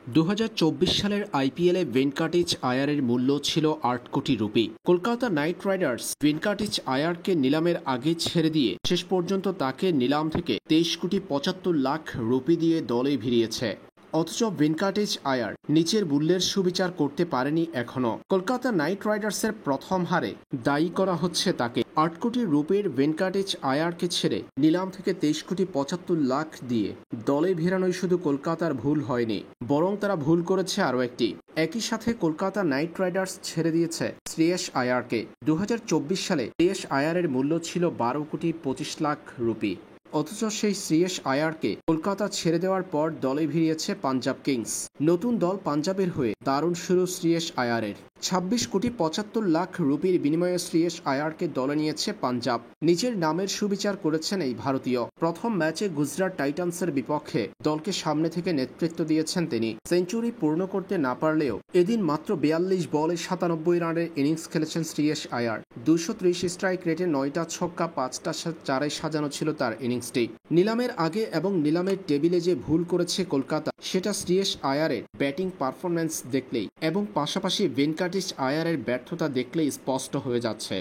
2024 সালের আইপিএলে ভেঙ্কাটিচ আয়ারের মূল্য ছিল 8 কোটি রুপি। কলকাতা নাইট রাইডার্স ভেঙ্কাটিচ আয়ারকে নিলামের আগে ছেড়ে দিয়ে শেষ পর্যন্ত তাকে নিলাম থেকে 23 কোটি 75 লাখ রুপি দিয়ে দলে ভিড়িয়েছে। অথচ ভেঙ্কাটিচ আয়ার নিচের মূল্যের সুবিচার করতে পারেনি এখনও। কলকাতা নাইট রাইডার্সের প্রথম হারে দায়ী করা হচ্ছে তাকে। 8 কোটি রুপির ভেঙ্কাটিচ আয়ারকে ছেড়ে নিলাম থেকে 23 কোটি 75 লাখ দিয়ে দলে ভিড়ানোই শুধু কলকাতার ভুল হয়নি, বরং তারা ভুল করেছে আরও একটি। একই সাথে কলকাতা নাইট রাইডার্স ছেড়ে দিয়েছে শ্রেয়স আয়ারকে। 2024 সালে শ্রেয়স আয়ারের মূল্য ছিল 12 কোটি 25 লাখ রুপি। অথচ সেই শ্রেয়স আয়ারকে কলকাতা ছেড়ে দেওয়ার পর দলে ভিড়িয়েছে পাঞ্জাব কিংস। নতুন দল পাঞ্জাবের হয়ে দারুণ শুরু শ্রেয়স আয়ারের। 26 কোটি 75 লাখ রুপির বিনিময়ে শ্রেয়স আয়ারকে দলে নিয়েছে পাঞ্জাব। নিজের নামের সুবিচার করেছেন এই ভারতীয়। প্রথম ম্যাচে গুজরাট টাইটান্সের বিপক্ষে দলকে সামনে থেকে নেতৃত্ব দিয়েছেন তিনি। সেঞ্চুরি পূর্ণ করতে না পারলেও এদিন মাত্র 42 বলে 97 রানের ইনিংস খেলেছেন শ্রেয়স আয়ার। 230 স্ট্রাইক রেটে 9টা ছক্কা 5টা চারে সাজানো ছিল তার ইনিংসটি। নিলামের আগে এবং নিলামের টেবিলে যে ভুল করেছে কলকাতা, সেটা শ্রেয়স আয়ারের ব্যাটিং পারফরম্যান্স দেখলেই এবং পাশাপাশি ভেঙ্কাটিচ আয়ারের ব্যর্থতা দেখলেই স্পষ্ট হয়ে যাচ্ছে।